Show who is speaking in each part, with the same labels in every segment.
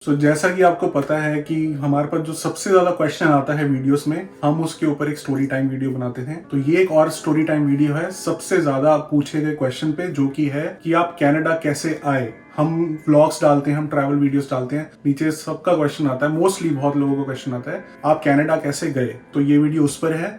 Speaker 1: जैसा कि आपको पता है कि हमारे पास जो सबसे ज्यादा क्वेश्चन आता है वीडियोस में, हम उसके ऊपर एक स्टोरी टाइम वीडियो बनाते हैं। तो ये एक और स्टोरी टाइम वीडियो है सबसे ज्यादा पूछे गए क्वेश्चन पे, जो कि है कि आप कनाडा कैसे आए। हम व्लॉग्स डालते हैं, हम ट्रैवल वीडियोस डालते हैं, नीचे सबका क्वेश्चन आता है, मोस्टली बहुत लोगों का क्वेश्चन आता है आप कनाडा कैसे गए। तो ये वीडियो उस पर है।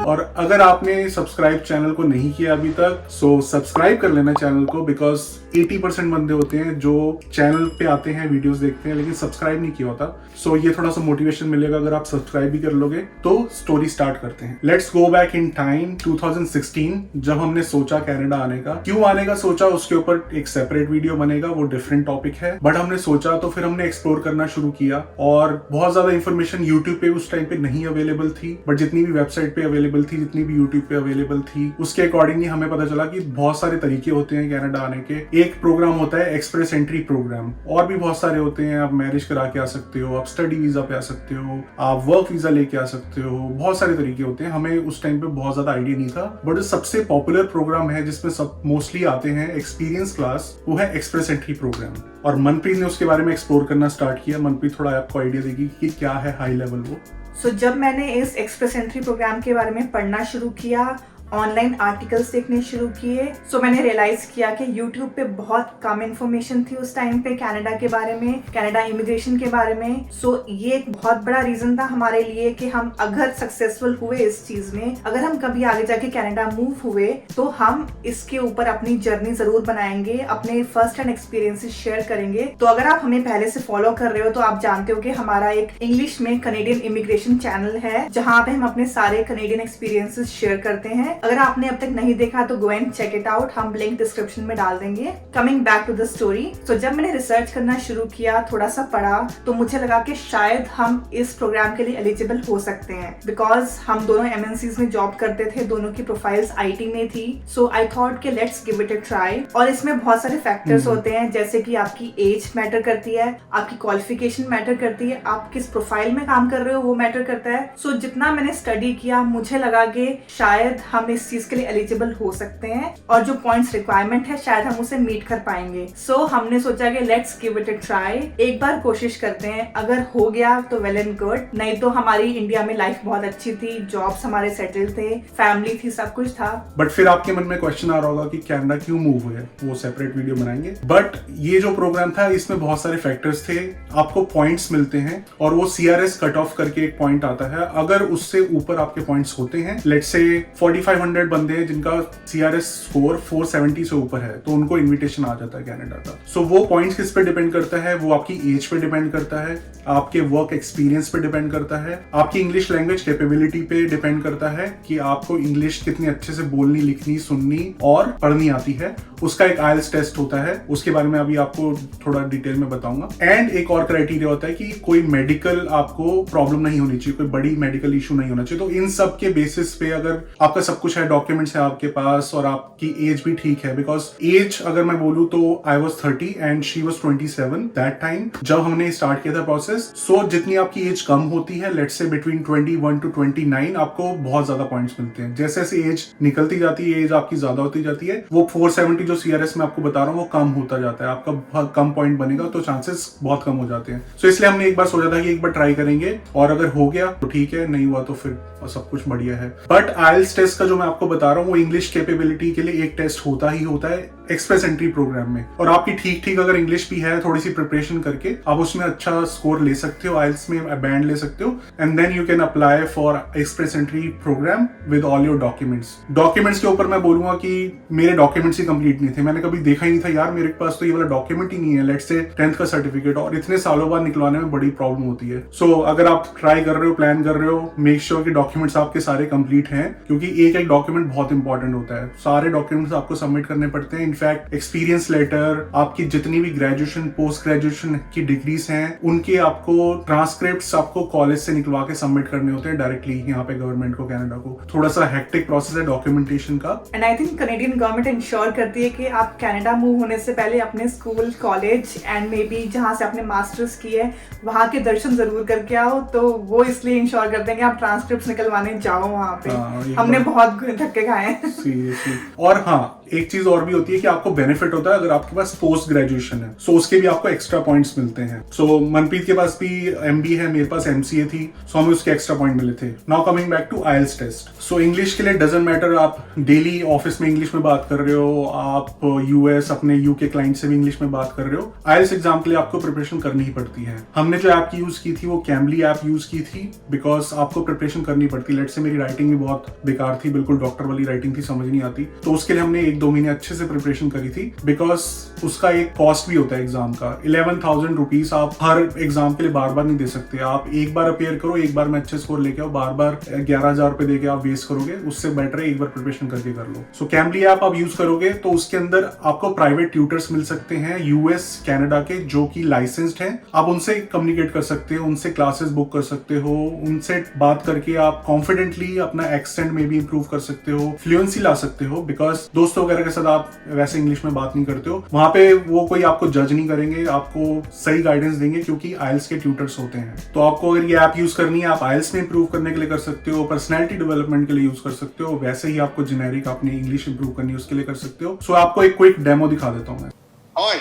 Speaker 1: और अगर आपने सब्सक्राइब चैनल को नहीं किया अभी तक, सो सब्सक्राइब कर लेना चैनल को, बिकॉज 80% बंदे होते हैं जो चैनल पे आते हैं, वीडियोस देखते हैं, लेकिन सब्सक्राइब नहीं किया होता। सो ये थोड़ा सा मोटिवेशन मिलेगा अगर आप सब्सक्राइब भी कर लोगे। तो स्टोरी स्टार्ट करते हैं। Let's go back in time 2016, जब हमने सोचा कनाडा आने का। क्यों आने का सोचा उसके ऊपर एक सेपरेट वीडियो बनेगा, वो डिफरेंट टॉपिक है। बट हमने सोचा तो फिर हमने एक्सप्लोर करना शुरू किया, और बहुत ज्यादा इंफॉर्मेशन यूट्यूब पे उस टाइम पे नहीं अवेलेबल थी, बट जितनी भी वेबसाइट पे अवेलेबल थी, जितनी भी यूट्यूब पे अवेलेबल थी, उसके अकॉर्डिंगली हमें पता चला कि बहुत सारे तरीके होते हैं कनाडा आने के। एक प्रोग्राम होता है एक्सप्रेस एंट्री प्रोग्राम, और भी बहुत सारे होते हैं। आप मैरिज करा के आ सकते हो, आप स्टडी वीजा पे आ सकते हो, आप वर्क वीजा लेके आ सकते हो, बहुत सारे तरीके होते हैं। हमें उस टाइम पे बहुत ज्यादा आइडिया नहीं था, बट सबसे पॉपुलर प्रोग्राम है जिसमें सब मोस्टली आते हैं एक्सपीरियंस क्लास, वो है एक्सप्रेस एंट्री प्रोग्राम। और मनप्रीत ने उसके बारे में एक्सप्लोर करना स्टार्ट किया। मनप्रीत थोड़ा आपको आइडिया देगी कि क्या है हाई लेवल वो।
Speaker 2: जब मैंने इस एक्सप्रेस एंट्री प्रोग्राम के बारे में पढ़ना शुरू किया, ऑनलाइन आर्टिकल्स देखने शुरू किए, मैंने रियलाइज किया कि यूट्यूब पे बहुत कम इन्फॉर्मेशन थी उस टाइम पे कनाडा के बारे में, कनाडा इमिग्रेशन के बारे में। ये एक बहुत बड़ा रीजन था हमारे लिए कि हम अगर सक्सेसफुल हुए इस चीज में, अगर हम कभी आगे जाके कनाडा मूव हुए, तो हम इसके ऊपर अपनी जर्नी जरूर बनाएंगे, अपने फर्स्ट हैंड एक्सपीरियंसेस शेयर करेंगे। तो अगर आप हमें पहले से फॉलो कर रहे हो तो आप जानते हो कि हमारा एक इंग्लिश में कनेडियन इमिग्रेशन चैनल है, जहाँ पे हम अपने सारे कनेडियन एक्सपीरियंसेस शेयर करते हैं। अगर आपने अब तक नहीं देखा तो go and check it out, हम लिंक डिस्क्रिप्शन में डाल देंगे। Coming back to the story, जब मैंने रिसर्च करना शुरू किया, थोड़ा सा पढ़ा, तो मुझे लगा कि शायद हम इस प्रोग्राम के लिए एलिजिबल हो सकते हैं, बिकॉज हम दोनों MNCs में जॉब करते थे, दोनों की प्रोफाइल्स IT में थी। आई थॉट कि let's give it a try. और इसमें बहुत सारे फैक्टर्स होते हैं, जैसे कि आपकी एज मैटर करती है, आपकी क्वालिफिकेशन मैटर करती है, आप किस प्रोफाइल में काम कर रहे हो वो मैटर करता है। जितना मैंने स्टडी किया, मुझे लगा कि शायद हम इस चीज के लिए एलिजिबल हो सकते हैं, और जो पॉइंट्स रिक्वायरमेंट है शायद हम उसे मीट कर पाएंगे। हमने सोचा कि let's give it a try, एक बार कोशिश करते हैं। अगर हो गया तो वेल एंड गुड, नहीं तो हमारी इंडिया में लाइफ बहुत अच्छी थी, जॉब्स हमारे सेटल थे, फैमिली थी, सब कुछ था।
Speaker 1: बट फिर आपके मन में क्वेश्चन आ रहा होगा कि कनाडा क्यों मूव हुए, वो सेपरेट वीडियो बनाएंगे। बट ये जो प्रोग्राम था, इसमें बहुत सारे फैक्टर्स थे। आपको पॉइंट्स मिलते हैं, और वो CRS कट ऑफ करके एक पॉइंट आता है। अगर उससे ऊपर आपके पॉइंट्स होते हैं, लेट्स से 4500 बंदे हैं जिनका CRS स्कोर 470 से ऊपर है, तो उनको इनविटेशन आ जाता है कनाडा का। वो पॉइंट्स किस पे डिपेंड करता है, वो आपकी एज पे डिपेंड करता है, आपके वर्क एक्सपीरियंस पे डिपेंड करता है, आपकी इंग्लिश लैंग्वेज कैपेबिलिटी पे डिपेंड करता है कि आपको इंग्लिश कितनी अच्छे से बोलनी, लिखनी, सुननी और पढ़नी आती है। उसका एक IELTS टेस्ट होता है, उसके बारे में अभी आपको थोड़ा डिटेल में बताऊंगा। एंड एक और क्राइटेरिया होता है कि कोई मेडिकल आपको प्रॉब्लम नहीं होनी चाहिए, कोई बड़ी मेडिकल इशू नहीं होना चाहिए। तो इन सब के बेसिस पे अगर आपका सब कुछ है, डॉक्यूमेंट्स है आपके पास, और आपकी एज भी ठीक है, बिकॉज एज अगर मैं बोलूं तो I was 30 and she was 27 that time जब हमने स्टार्ट किया था प्रोसेस। जितनी आपकी एज कम होती है, लेट्स से बिटवीन 21 to 29, आपको बहुत ज्यादा पॉइंट्स मिलते हैं। जैसे जैसे एज निकलती जाती है, एज आपकी ज्यादा होती जाती है, वो 470 जो CRS में आपको बता रहा हूँ वो कम होता जाता है, आपका बहुत कम पॉइंट बनेगा, तो चांसेस बहुत कम हो जाते हैं। इसलिए हमने एक बार सोचा था कि एक बार ट्राई करेंगे, और अगर हो गया तो ठीक है, नहीं हुआ तो फिर सब कुछ बढ़िया है। बट IELTS टेस्ट का जो मैं आपको बता रहा हूँ, वो इंग्लिश कैपेबिलिटी के लिए एक टेस्ट होता ही होता है एक्सप्रेस एंट्री प्रोग्राम में। और आपकी ठीक अगर इंग्लिश भी है, थोड़ी सी प्रिपरेशन करके आप उसमें अच्छा स्कोर ले सकते हो, IELTS में बैंड ले सकते हो, and then you can apply for express entry programme with all your documents के ऊपर मैं बोलूंगा कि मेरे डॉक्यूमेंट्स ही कंप्लीट नहीं थे। मैंने कभी देखा ही नहीं था, यार मेरे पास तो ये वाला डॉक्यूमेंट ही नहीं है, लेट्स से 10th का सर्टिफिकेट, और इतने सालों बाद निकलवाने में बड़ी प्रॉब्लम होती है। अगर आप ट्राई कर रहे हो, प्लान कर रहे हो, मेक श्योर कि डॉक्यूमेंट्स आपके सारे कंप्लीट हैं, क्योंकि एक एक डॉक्यूमेंट बहुत इंपॉर्टेंट होता है। सारे डॉक्यूमेंट्स आपको सबमिट करने पड़ते हैं। इनफैक्ट एक्सपीरियंस लेटर, आपकी जितनी भी ग्रेजुएशन, पोस्ट ग्रेजुएशन की डिग्रीज हैं, उनके आपको ट्रांसक्रिप्ट्स आपको कॉलेज से निकलवा के सबमिट करने होते हैं डायरेक्टली यहाँ पे गवर्नमेंट को, कनाडा को। थोड़ा सा हेक्टिक प्रोसेस है डॉक्यूमेंटेशन का।
Speaker 2: And I think Canadian government ensure करती है कि आप कनाडा मूव होने से पहले अपने school, college and may be जहाँ से आपने मास्टर्स की है वहाँ के दर्शन जरूर करके आओ। तो वो इसलिए इंश्योर करते हैं कि आप ट्रांसक्रिप्ट्स निकलवाने जाओ वहाँ पे। हमने बहुत धक्के खाए हैं।
Speaker 1: सीरियसली। और हाँ, एक चीज और भी होती है कि आपको बेनिफिट होता है अगर आपके पास पोस्ट ग्रेजुएशन है, सो उसके भी आपको एक्स्ट्रा पॉइंट्स मिलते हैं। सो मनप्रीत के पास भी MBA है, मेरे पास MCA थी, सो हमें उसके एक्स्ट्रा पॉइंट मिले थे। Now coming back to IELTS test. So English के लिए डजंट मैटर आप डेली ऑफिस में इंग्लिश में बात कर रहे हो, आप US अपने UK क्लाइंट से भी इंग्लिश में बात कर रहे हो, IELTS एग्जाम के लिए आपको प्रिपरेशन करनी ही पड़ती है। हमने जो ऐप यूज की थी वो Cambly ऐप यूज की थी, बिकॉज आपको प्रिपरेशन करनी पड़ती। लेट से मेरी राइटिंग भी बहुत बेकार थी, बिल्कुल डॉक्टर वाली राइटिंग थी, समझ नहीं आती, तो उसके लिए हमने 1-2 महीने अच्छे से प्रिपरेशन करी थी। बिकॉज उसका एक कॉस्ट भी होता है एग्जाम का, 11,000 रुपीज आप हर एग्जाम के लिए बार बार नहीं दे सकते। आप एक बार अपेयर करो, एक बार में अच्छे स्कोर लेके आओ, बार बार 11,000 रुपए देके आप वेस्ट करोगे, उससे बेटर है एक बार प्रिपरेशन करके कर लो। सो Cambly ऐप आप यूज करोगे तो उसके अंदर आपको प्राइवेट ट्यूटर्स मिल सकते हैं US कनाडा के, जो कि लाइसेंस्ड हैं। आप उनसे कम्युनिकेट कर सकते हो, उनसे क्लासेस बुक कर सकते हो, उनसे बात करके आप कॉन्फिडेंटली अपना एक्सेंट में भी इंप्रूव कर सकते हो, फ्लुएंसी ला सकते हो। बिकॉज दोस्तों वगैरह के साथ आप वैसे इंग्लिश में बात नहीं करते हो, वहां पे वो कोई आपको जज नहीं करेंगे, आपको सही गाइडेंस देंगे, क्योंकि IELTS के ट्यूटर्स होते हैं। तो आपको अगर ये ऐप यूज करनी है, आप IELTS में इंप्रूव करने के लिए कर सकते हो, पर्सनैलिटी डेवलपमेंट के लिए यूज कर सकते हो, वैसे ही आपको जेनेरिक अपनी इंग्लिश इंप्रूव करनी है उसके लिए कर सकते हो। सो आपको एक क्विक डेमो दिखा देता हूँ मैं।
Speaker 3: Hi,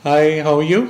Speaker 4: Hi, how are you?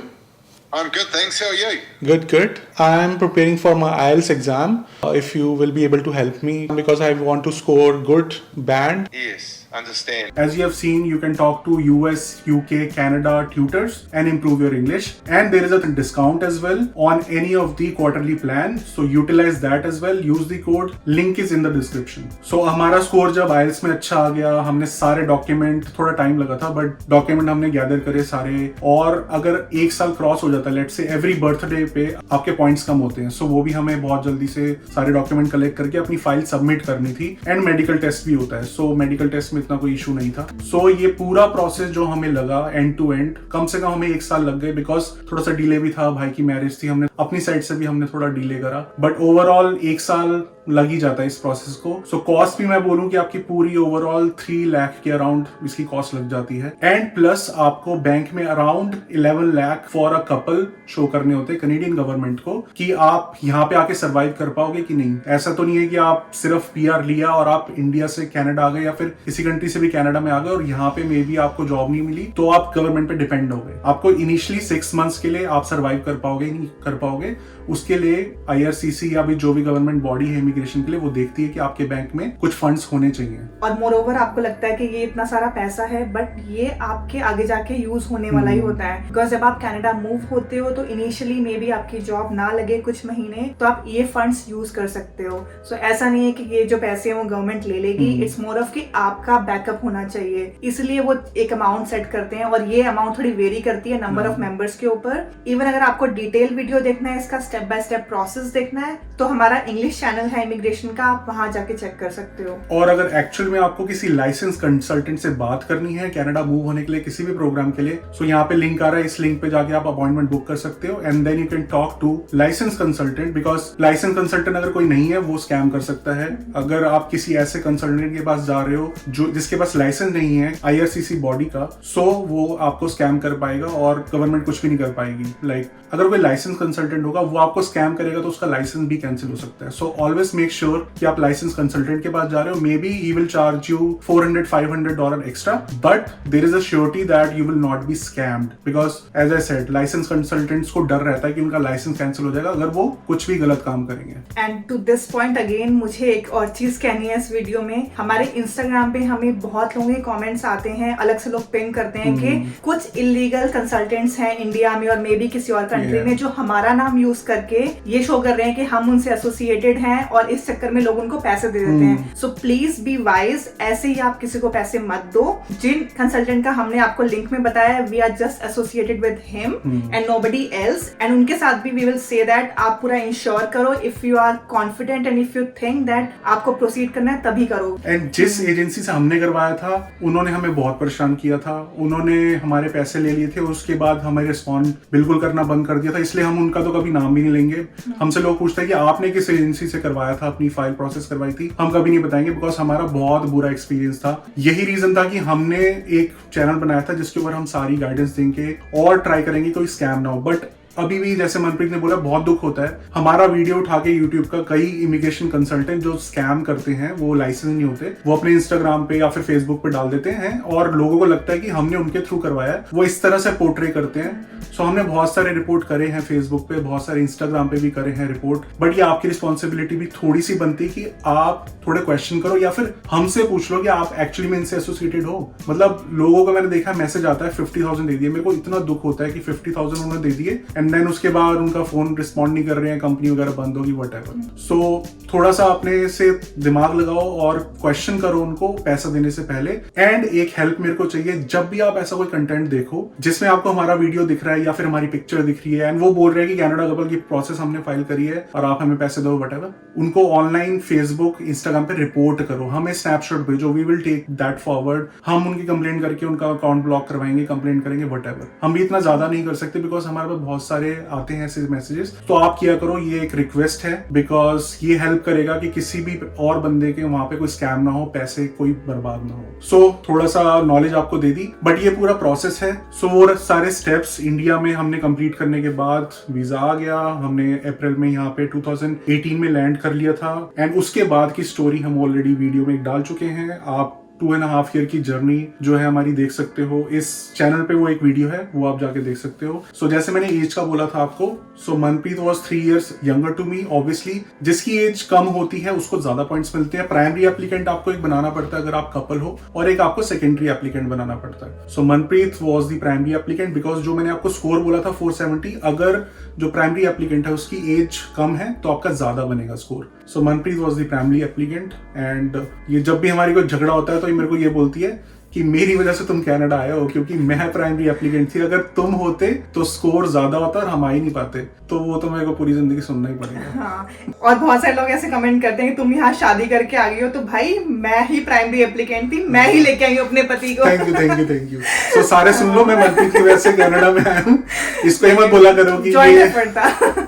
Speaker 3: I'm good, thanks. How are you?
Speaker 4: Good, good. I am preparing for my IELTS exam. If you will be able to help me, because I want to score good band.
Speaker 3: Yes, understand.
Speaker 1: As you have seen, you can talk to US, UK, Canada tutors and improve your English. And there is a discount as well on any of the quarterly plan. So utilize that as well. Use the code. Link is in the description. So हमारा score जब IELTS में अच्छा आ गया, हमने सारे document, थोड़ा time लगा था बट डॉक्यूमेंट हमने गैदर करे सारे, और अगर 1 साल क्रॉस हो जाता है, लेट्स से एवरी बर्थडे पे आपके पॉइंट्स कम होते हैं, सो वो भी हमें बहुत जल्दी से सारे डॉक्यूमेंट कलेक्ट करके अपनी फाइल सबमिट करनी थी। एंड मेडिकल टेस्ट भी होता है, सो मेडिकल टेस्ट में इतना कोई इशू नहीं था। सो ये पूरा प्रोसेस जो हमें लगा एंड टू एंड, कम से कम हमें 1 साल लग गए, बिकॉज थोड़ा सा डिले भी था, भाई की मैरिज थी, हमने अपनी साइड से भी हमने थोड़ा डिले करा, बट ओवरऑल 1 साल लग ही जाता है इस प्रोसेस को। सो कॉस्ट भी मैं बोलूं कि आपकी पूरी ओवरऑल 3 लाख के अराउंड इसकी कॉस्ट लग जाती है। एंड प्लस आपको बैंक में around 11 lakh for a couple show करने होते हैं कनेडियन गवर्नमेंट को, कि आप यहाँ पे आके सर्वाइव कर पाओगे कि नहीं। ऐसा तो नहीं है कि आप सिर्फ PR लिया और आप इंडिया से कनाडा आ गए या फिर किसी कंट्री से भी कनाडा में आ गए और यहाँ पे मे बी आपको जॉब नहीं मिली तो आप गवर्नमेंट पे डिपेंड हो गए। आपको इनिशियली 6 मंथ्स के लिए आप सर्वाइव कर पाओगे नहीं कर पाओगे, उसके लिए IRCC या भी जो भी गवर्नमेंट बॉडी है इमिग्रेशन के लिए, वो देखती है कि आपके बैंक में कुछ फंड्स होने चाहिए।
Speaker 2: और मोर ओवर आपको लगता है कि ये इतना सारा पैसा है, बट ये आपके आगे जाके यूज होने वाला ही होता है। बिकॉज जब आप कनाडा मूव होते हो तो इनिशियली मे बी आपकी जॉब ना लगे कुछ महीने, तो आप ये फंड्स यूज कर सकते हो। सो ऐसा नहीं है कि ये जो पैसे हैं वो गवर्नमेंट ले लेगी, इट्स मोर ऑफ कि आपका बैकअप होना चाहिए, इसलिए वो एक अमाउंट सेट करते हैं। और ये अमाउंट थोड़ी वेरी करती है नंबर ऑफ मेंबर्स के ऊपर। इवन अगर आपको डिटेल वीडियो देखना है, इसका स्टेप बाय स्टेप प्रोसेस देखना है, तो हमारा इंग्लिश चैनल है इमिग्रेशन का, आप वहां जाके चेक कर सकते हो।
Speaker 1: और अगर एक्चुअल में आपको किसी लाइसेंस कंसल्टेंट से बात करनी है कनाडा मूव होने के लिए किसी भी प्रोग्राम के लिए, सो यहाँ पे लिंक आ रहा है, इस लिंक पे जाके आप अपॉइंटमेंट बुक कर सकते हो and then you can talk to licence consultant. Because licence consultant अगर कोई नहीं है वो स्कैम कर सकता है। अगर आप किसी ऐसे कंसल्टेंट के पास जा रहे हो जो जिसके पास लाइसेंस नहीं है IRCC बॉडी का, सो वो आपको स्कैम कर पाएगा और गवर्नमेंट कुछ भी नहीं कर पाएगी। लाइक अगर कोई लाइसेंस कंसल्टेंट होगा वो आपको स्कैम करेगा तो उसका लाइसेंस भी कैंसिल हो सकता है। सो ऑलवेज मेक श्योर कि आप लाइसेंस कंसल्टेंट के पास जा रहे हो। Maybe he will charge you $400-500 extra, but there is a surety that you will not be scammed, because as I said licence consultants को डर रहता है कि उनका लाइसेंस कैंसिल हो जाएगा अगर वो कुछ भी गलत काम करेंगे।
Speaker 2: And to this point again मुझे एक और चीज कहनी है इस वीडियो में। हमारे इंस्टाग्राम पे हमें बहुत लोगों के कमेंट्स आते हैं, अलग से लोग पिंग करते हैं कि कुछ इलीगल कंसल्टेंट्स हैं इंडिया में और मे बी किसी और कंट्री में, जो हमारा नाम यूज करके ये शो कर रहे हैं कि हम उनसे एसोसिएटेड हैं और इस चक्कर में लोग उनको पैसे दे देते हैं। सो प्लीज बी वाइज, ऐसे ही आप किसी को पैसे मत दो। जिन कंसल्टेंट का हमने आपको लिंक में बताया, we are just associated with him and nobody else, and उनके साथ भी वी विल से दैट आप पूरा इंश्योर करो, if you are confident and if you think that आपको प्रोसीड करना है तभी करो।
Speaker 1: एंड जिस एजेंसी से हमने करवाया था उन्होंने हमें बहुत परेशान किया था, उन्होंने हमारे पैसे ले लिए थे, उसके बाद हमें रिस्पॉन्ड बिल्कुल करना बंद कर दिया था, इसलिए हम उनका तो कभी नाम भी नहीं लेंगे। हमसे लोग पूछते हैं कि आपने किस एजेंसी से करवाया था, अपनी फाइल प्रोसेस करवाई थी, हम कभी नहीं बताएंगे बिकॉज हमारा बहुत बुरा एक्सपीरियंस था। यही रीजन था कि हमने एक चैनल बनाया था जिसके ऊपर हम सारी गाइडेंस देंगे और ट्राई करेंगे कोई स्कैम ना हो। बट अभी भी जैसे मनप्रीत ने बोला बहुत दुख होता है, हमारा वीडियो उठा के यूट्यूब का कई इमिग्रेशन कंसल्टेंट जो स्कैम करते हैं, वो लाइसेंस नहीं होते, वो अपने इंस्टाग्राम पे या फिर फेसबुक पे डाल देते हैं और लोगों को लगता है कि हमने उनके थ्रू करवाया है, वो इस तरह से पोर्ट्रे करते हैं। सो हमने बहुत सारे रिपोर्ट करे हैं फेसबुक पे, बहुत सारे इंस्टाग्राम पे भी करे हैं रिपोर्ट, बट ये आपकी रिस्पॉन्सिबिलिटी भी थोड़ी सी बनती है कि आप थोड़े क्वेश्चन करो या फिर हमसे पूछ लो कि आप एक्चुअली में इनसे एसोसिएटेड हो। मतलब लोगों को मैंने देखा मैसेज आता है 50,000 दे दिए, मेरे को इतना दुख होता है कि 50,000 उन्होंने दे दिए एंड देन उसके बाद उनका फोन रिस्पॉन्ड नहीं कर रहे हैं, कंपनी वगैरह बंद होगी, व्हाटएवर। सो थोड़ा सा अपने से दिमाग लगाओ और क्वेश्चन करो उनको पैसा देने से पहले। एंड एक हेल्प मेरे को चाहिए, जब भी आप ऐसा कोई कंटेंट देखो जिसमें आपको हमारा वीडियो दिख रहा है या फिर हमारी पिक्चर दिख रही है एंड वो बोल रहे हैं कि कनाडा कपल की प्रोसेस हमने फाइल करी है और आप हमें पैसे दो, व्हाटएवर, उनको ऑनलाइन फेसबुक इंस्टाग्राम पे रिपोर्ट करो, हमें स्नैपशॉट भेजो, we will take that forward, हम उनकी कंप्लेंट करके उनका अकाउंट ब्लॉक करवाएंगे, कंप्लेंट करेंगे, व्हाटएवर। हम भी इतना ज्यादा नहीं कर सकते बिकॉज हमारे पास बहुत सारे आते हैं ऐसे मैसेजेस, तो आप किया करो, ये एक रिक्वेस्ट है बिकॉज ये हेल्प करेगा कि किसी भी और बंदे के वहां पे कोई स्कैम ना हो, पैसे कोई बर्बाद ना हो। सो थोड़ा सा नॉलेज आपको दे दी, बट ये पूरा प्रोसेस है। सो वो सारे स्टेप्स इंडिया में हमने कंप्लीट करने के बाद वीजा आ गया, हमने अप्रैल में यहाँ पे 2018 में लैंड कर लिया था एंड उसके बाद की स्टोरी हम ऑलरेडी वीडियो में डाल चुके हैं। आप 2.5 ईयर की जर्नी जो है हमारी देख सकते हो इस चैनल पे, वो एक वीडियो है, वो आप जाके देख सकते हो। सो जैसे मैंने एज का बोला था आपको, so Manpreet was 3 years younger to me. Obviously जिसकी एज कम होती है उसको ज्यादा पॉइंट्स मिलते हैं। प्राइमरी एप्लीकेंट आपको एक बनाना पड़ता है अगर आप कपल हो, और एक आपको सेकेंडरी एप्लीकेंट बनाना पड़ता है। So Manpreet was the primary applicant because जो मैंने आपको स्कोर बोला था 470, अगर जो प्राइमरी एप्लीकेंट है उसकी एज कम है तो आपका ज्यादा बनेगा score. So Manpreet was the primary applicant and ये जब भी हमारी कोई झगड़ा होता है तो ये मेरे को ये बोलती है कि मेरी वजह से तुम कनाडा आए हो क्योंकि मैं प्राइमरी एप्लीकेंट थी, अगर तुम होते तो स्कोर ज्यादा होता और हम आ ही नहीं पाते। तो वो तो मेरे को पूरी जिंदगी सुनना ही पड़ेगा।
Speaker 2: हाँ, और बहुत सारे लोग ऐसे कमेंट करते हैं कि तुम यहाँ शादी करके आ गई हो, तो भाई मैं ही प्राइमरी एप्लीकेंट थी, मैं ही लेके आई हूँ अपने पति को।
Speaker 1: Thank you thank you thank you. तो सारे सुन लो, मैं मनप्रीत की वजह से कनाडा में आया हूँ। इसको ही मत बोला करो कि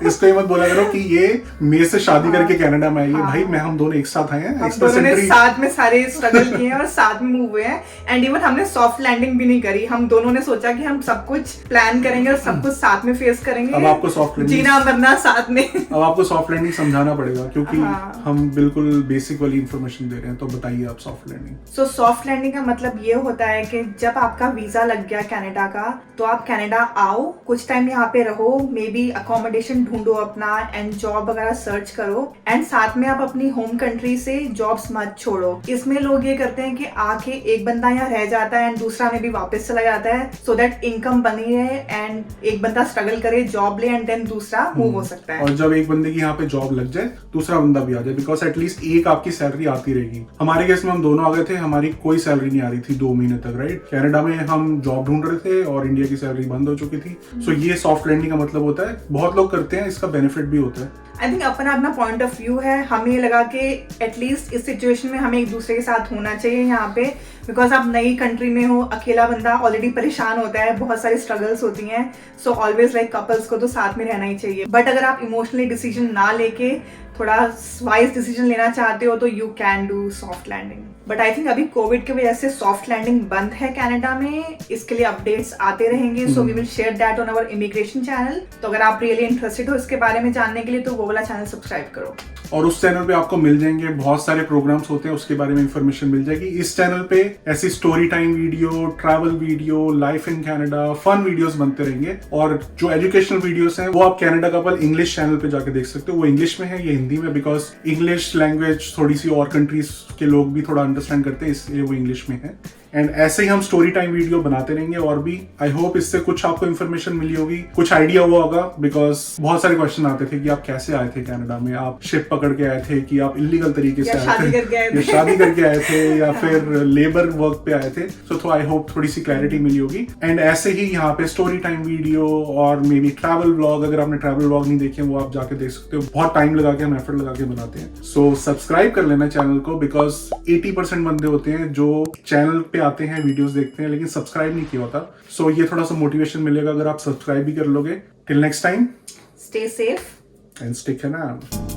Speaker 1: इसको ही मत बोला करो कि ये मेरे से शादी करके कनाडा में आई है। भाई मैं हम दोनों एक साथ आए हैं,
Speaker 2: हम दोनों ने साथ में सारे स्ट्रगल किए हैं और साथ में मूव हुए हैं एंड इवन हमने सॉफ्ट लैंडिंग भी नहीं करी। हम दोनों ने सोचा कि हम सब कुछ प्लान करेंगे और सब कुछ साथ में फेस करेंगे।
Speaker 1: अब आपको सॉफ्ट लैंडिंग
Speaker 2: जीना मरना साथ में।
Speaker 1: अब आपको सॉफ्ट लैंडिंग समझाना पड़ेगा क्योंकि हम बिल्कुल बेसिक वाली इंफॉर्मेशन दे रहे हैं। तो बताइए आप soft landing.
Speaker 2: So soft landing का मतलब ये होता है कि जब आपका वीजा लग गया कनाडा का, तो आप कनाडा आओ, कुछ टाइम यहाँ पे रहो, मे बी अकोमोडेशन ढूंढो अपना एंड जॉब वगैरह सर्च करो एंड साथ में आप अपनी होम कंट्री से जॉब्स मत छोड़ो। इसमें लोग ये करते हैं कि आके एक बंदा यहाँ रह जाता है एंड दूसरा में भी वापस चला जाता है, सो दैट इनकम बनी रहे एंड एक बंदा स्ट्रगल करे, जॉब ले एंड देन दूसरा मूव हो सकता है।
Speaker 1: और जब एक बंदे की यहाँ पे जॉब लग जाए दूसरा बंदा भी आ जाए, बिकॉज एटलीस्ट एक आपकी सैलरी आती रहेगी। हमारे केस में हम दोनों आ गए थे, हमारी कोई सैलरी नहीं आ रही थी 2 महीने तक, राइट। कनाडा में हम जॉब ढूंढ रहे थे और इंडिया की सैलरी बंद हो चुकी थी। सो ये सॉफ्ट लैंडिंग का मतलब होता है, बहुत लोग करते हैं, इसका बेनिफिट भी होता है।
Speaker 2: आई थिंक अपना अपना पॉइंट ऑफ व्यू है। हमें ये लगा कि एटलीस्ट इस सिचुएशन में हमें एक दूसरे के साथ होना चाहिए यहाँ पे, बिकॉज आप नई कंट्री में हो, अकेला बंदा ऑलरेडी परेशान होता है, बहुत सारी स्ट्रगल्स होती हैं। सो ऑलवेज लाइक कपल्स को तो साथ में रहना ही चाहिए। बट अगर आप इमोशनली डिसीजन ना लेके थोड़ा वाइज डिसीजन लेना चाहते हो तो you can do soft landing. But I think अभी कोविड की वजह से सॉफ्ट लैंडिंग बंद है कनाडा में। इसके लिए अपडेट्स आते रहेंगे, so we will share that on our immigration channel. तो अगर आप रियली इंटरेस्टेड हो इसके बारे में जानने के लिए तो वो वाला चैनल सब्सक्राइब करो।
Speaker 1: और उस चैनल पे आपको मिल जाएंगे बहुत सारे प्रोग्राम्स होते हैं, उसके बारे में इंफॉर्मेशन मिल जाएगी। इस चैनल पे ऐसी story time video, travel video, life in Canada, fun videos बनते रहेंगे। और जो एजुकेशनल वीडियोस हैं वो आप कनाडा कपल इंग्लिश चैनल पे जाके देख सकते हो। वो इंग्लिश में है, ये हिंदी में, बिकॉज इंग्लिश लैंग्वेज थोड़ी सी और कंट्रीज के लोग भी थोड़ा अंडरस्टैंड करते हैं, इसलिए वो इंग्लिश में है। एंड ऐसे ही हम स्टोरी टाइम वीडियो बनाते रहेंगे और भी। आई होप इससे कुछ आपको इन्फॉर्मेशन मिली होगी, कुछ आइडिया हुआ होगा, बिकॉज बहुत सारे क्वेश्चन आते थे कि आप कैसे आए थे कनाडा में, आप शिप पकड़ के आए थे कि आप इलीगल तरीके से आए थे, शादी करके आए थे या फिर लेबर वर्क पे आए थे। सो आई होप थोड़ी सी क्लैरिटी मिली होगी। एंड ऐसे ही यहाँ पे स्टोरी टाइम वीडियो और मे बी ट्रैवल व्लॉग, अगर आपने ट्रैवल व्लॉग नहीं देखे वो आप जाके देख सकते हो। बहुत टाइम लगा के हम एफर्ट लगा के बनाते हैं। सो सब्सक्राइब कर लेना चैनल को, बिकॉज 80% बंदे होते हैं जो चैनल पे आते हैं, वीडियोस देखते हैं, लेकिन सब्सक्राइब नहीं किया होता। सो ये थोड़ा सा मोटिवेशन मिलेगा अगर आप सब्सक्राइब भी कर लोगे। Till next time,
Speaker 2: stay safe
Speaker 1: and stick है ना।